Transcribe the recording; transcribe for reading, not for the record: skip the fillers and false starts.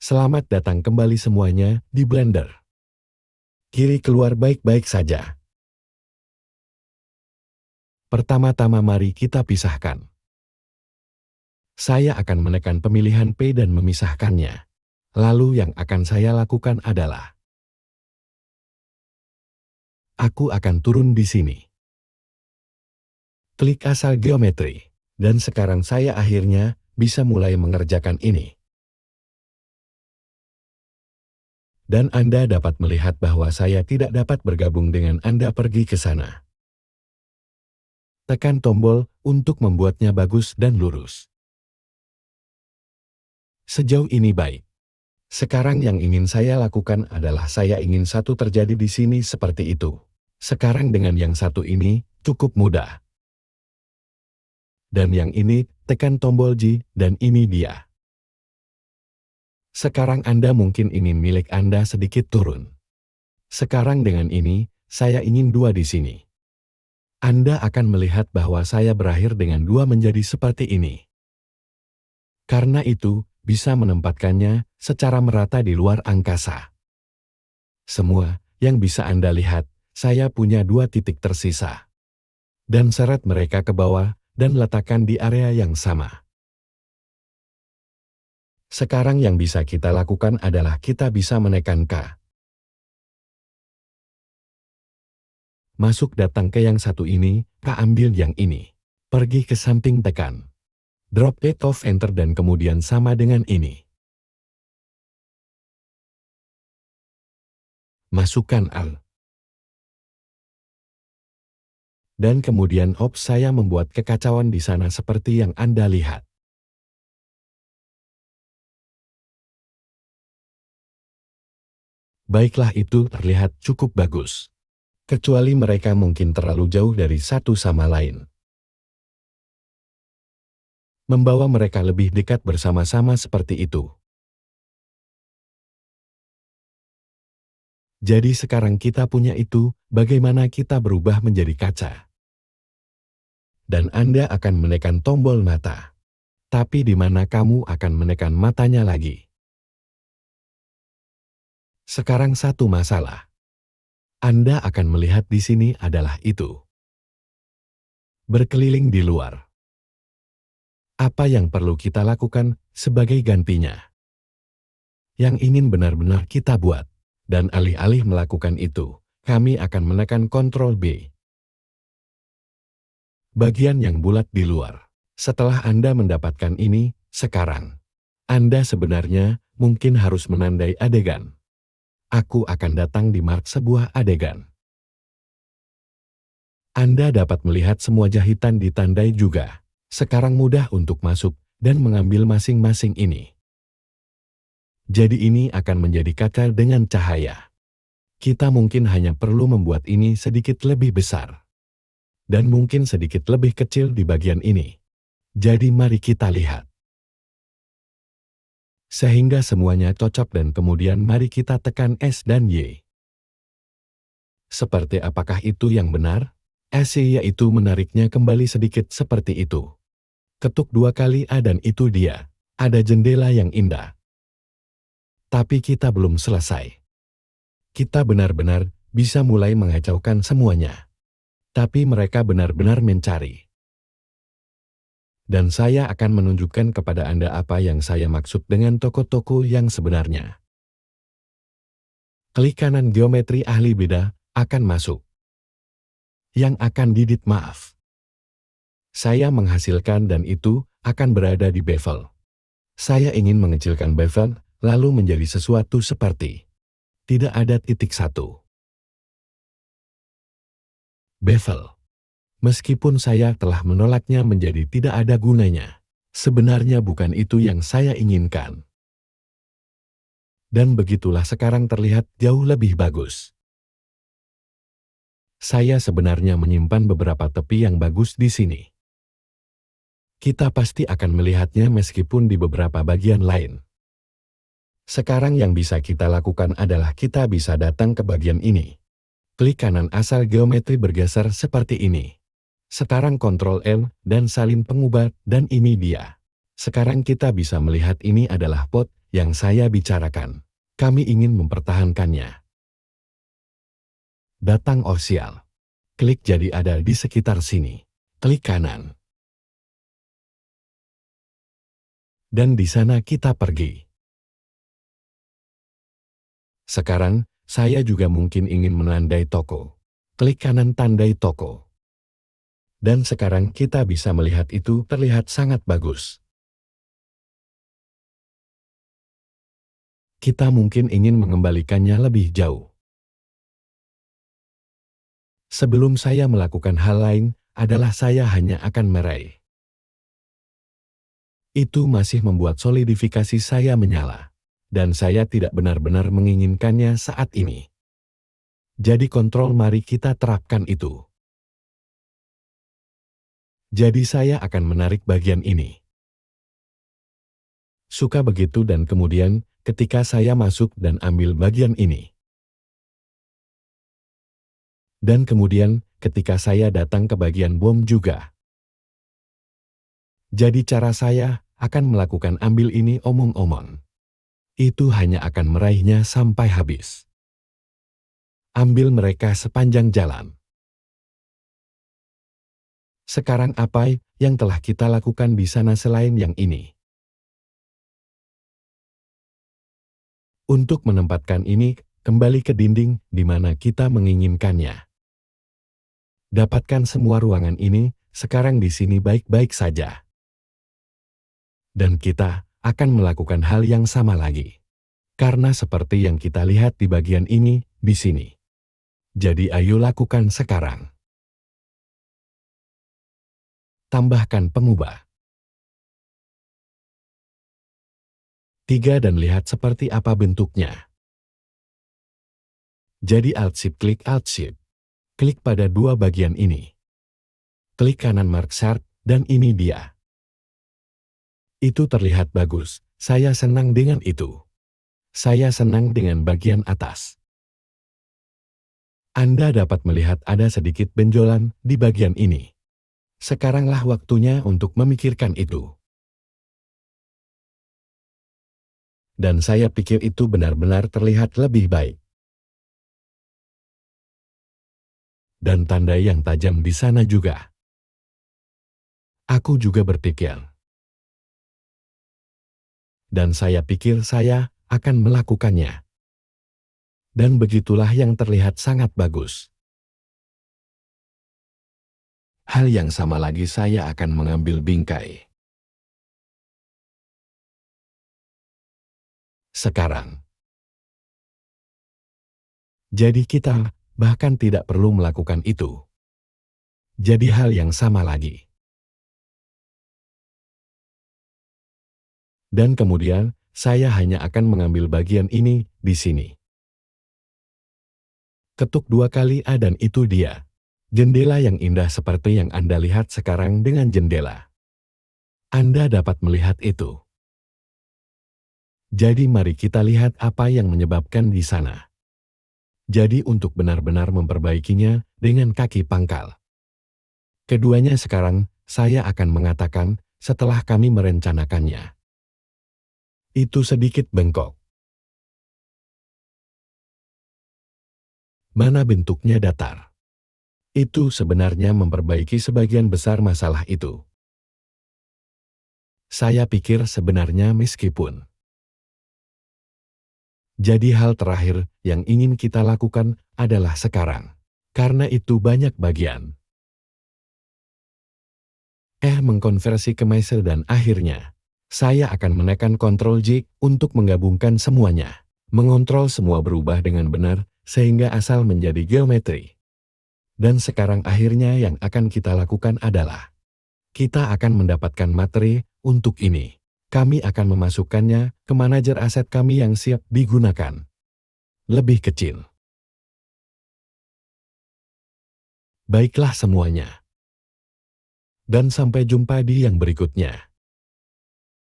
Selamat datang kembali semuanya di Blender. Kiri keluar baik-baik saja. Pertama-tama mari kita pisahkan. Saya akan menekan pemilihan P dan memisahkannya. Lalu yang akan saya lakukan adalah aku akan turun di sini. Klik asal geometri. Dan sekarang saya akhirnya bisa mulai mengerjakan ini. Dan Anda dapat melihat bahwa saya tidak dapat bergabung dengan Anda pergi ke sana. Tekan tombol untuk membuatnya bagus dan lurus. Sejauh ini baik. Sekarang yang ingin saya lakukan adalah saya ingin satu terjadi di sini seperti itu. Sekarang dengan yang satu ini cukup mudah. Dan yang ini tekan tombol J dan ini dia. Sekarang Anda mungkin ingin milik Anda sedikit turun. Sekarang dengan ini, saya ingin dua di sini. Anda akan melihat bahwa saya berakhir dengan dua menjadi seperti ini. Karena itu, bisa menempatkannya secara merata di luar angkasa. Semua yang bisa Anda lihat, saya punya dua titik tersisa. Dan seret mereka ke bawah dan letakkan di area yang sama. Sekarang yang bisa kita lakukan adalah kita bisa menekan K. Masuk datang ke yang satu ini, K ambil yang ini. Pergi ke samping tekan. Drop it off enter dan kemudian sama dengan ini. Masukkan Al. Dan kemudian saya membuat kekacauan di sana seperti yang Anda lihat. Baiklah, itu terlihat cukup bagus. Kecuali mereka mungkin terlalu jauh dari satu sama lain. Membawa mereka lebih dekat bersama-sama seperti itu. Jadi sekarang kita punya itu, bagaimana kita berubah menjadi kaca. Dan Anda akan menekan tombol mata. Tapi di mana kamu akan menekan matanya lagi? Sekarang satu masalah. Anda akan melihat di sini adalah itu. Berkeliling di luar. Apa yang perlu kita lakukan sebagai gantinya? Yang ingin benar-benar kita buat. Dan alih-alih melakukan itu, kami akan menekan Ctrl B. Bagian yang bulat di luar. Setelah Anda mendapatkan ini, sekarang Anda sebenarnya mungkin harus menandai adegan. Aku akan datang di mark sebuah adegan. Anda dapat melihat semua jahitan ditandai juga. Sekarang mudah untuk masuk dan mengambil masing-masing ini. Jadi ini akan menjadi kaca dengan cahaya. Kita mungkin hanya perlu membuat ini sedikit lebih besar. Dan mungkin sedikit lebih kecil di bagian ini. Jadi mari kita lihat. Sehingga semuanya cocok dan kemudian mari kita tekan S dan Y. Seperti apakah itu yang benar? S yaitu menariknya kembali sedikit seperti itu. Ketuk dua kali A dan itu dia. Ada jendela yang indah. Tapi kita belum selesai. Kita benar-benar bisa mulai mengacaukan semuanya. Tapi mereka benar-benar mencari. Dan saya akan menunjukkan kepada Anda apa yang saya maksud dengan toko-toko yang sebenarnya. Klik kanan geometri ahli beda, akan masuk. Yang akan didit maaf. Saya menghasilkan dan itu akan berada di bevel. Saya ingin mengecilkan bevel, lalu menjadi sesuatu seperti. Tidak ada titik satu. Bevel. Meskipun saya telah menolaknya menjadi tidak ada gunanya, sebenarnya bukan itu yang saya inginkan. Dan begitulah sekarang terlihat jauh lebih bagus. Saya sebenarnya menyimpan beberapa tepi yang bagus di sini. Kita pasti akan melihatnya meskipun di beberapa bagian lain. Sekarang yang bisa kita lakukan adalah kita bisa datang ke bagian ini. Klik kanan asal geometri bergeser seperti ini. Sekarang Ctrl M dan salin pengubah dan ini dia. Sekarang kita bisa melihat ini adalah pot yang saya bicarakan. Kami ingin mempertahankannya. Batang osial. Klik jadi ada di sekitar sini. Klik kanan. Dan di sana kita pergi. Sekarang, saya juga mungkin ingin menandai toko. Klik kanan tandai toko. Dan sekarang kita bisa melihat itu terlihat sangat bagus. Kita mungkin ingin mengembalikannya lebih jauh. Sebelum saya melakukan hal lain, adalah saya hanya akan meraih. Itu masih membuat solidifikasi saya menyala. Dan saya tidak benar-benar menginginkannya saat ini. Jadi kontrol mari kita terapkan itu. Jadi saya akan menarik bagian ini. Suka begitu dan kemudian, ketika saya masuk dan ambil bagian ini. Dan kemudian, ketika saya datang ke bagian bom juga. Jadi cara saya akan melakukan ambil ini omong-omong. Itu hanya akan meraihnya sampai habis. Ambil mereka sepanjang jalan. Sekarang apa yang telah kita lakukan di sana selain yang ini? Untuk menempatkan ini kembali ke dinding di mana kita menginginkannya. Dapatkan semua ruangan ini sekarang di sini baik-baik saja. Dan kita akan melakukan hal yang sama lagi. Karena seperti yang kita lihat di bagian ini, di sini. Jadi ayo lakukan sekarang. Tambahkan pengubah. 3 dan lihat seperti apa bentuknya. Jadi Alt-Shift klik Alt-Shift. Klik pada dua bagian ini. Klik kanan Mark Chart dan ini dia. Itu terlihat bagus, saya senang dengan itu. Saya senang dengan bagian atas. Anda dapat melihat ada sedikit benjolan di bagian ini. Sekaranglah waktunya untuk memikirkan itu. Dan saya pikir itu benar-benar terlihat lebih baik. Dan tanda yang tajam di sana juga. Aku juga berpikir. Dan saya pikir saya akan melakukannya. Dan begitulah yang terlihat sangat bagus. Hal yang sama lagi saya akan mengambil bingkai. Sekarang. Jadi kita bahkan tidak perlu melakukan itu. Jadi hal yang sama lagi. Dan kemudian, saya hanya akan mengambil bagian ini di sini. Ketuk 2 kali dan itu dia. Jendela yang indah seperti yang Anda lihat sekarang dengan jendela. Anda dapat melihat itu. Jadi mari kita lihat apa yang menyebabkan di sana. Jadi untuk benar-benar memperbaikinya dengan kaki pangkal. Keduanya sekarang, saya akan mengatakan, setelah kami merencanakannya. Itu sedikit bengkok. Mana bentuknya datar. Itu sebenarnya memperbaiki sebagian besar masalah itu. Saya pikir sebenarnya meskipun. Jadi hal terakhir yang ingin kita lakukan adalah sekarang. Karena itu banyak bagian. Mengkonversi ke Meiser dan akhirnya. Saya akan menekan Ctrl J untuk menggabungkan semuanya. Mengontrol semua berubah dengan benar, sehingga asal menjadi geometri. Dan sekarang akhirnya yang akan kita lakukan adalah, kita akan mendapatkan materi untuk ini. Kami akan memasukkannya ke manajer aset kami yang siap digunakan. Lebih kecil. Baiklah semuanya. Dan sampai jumpa di yang berikutnya.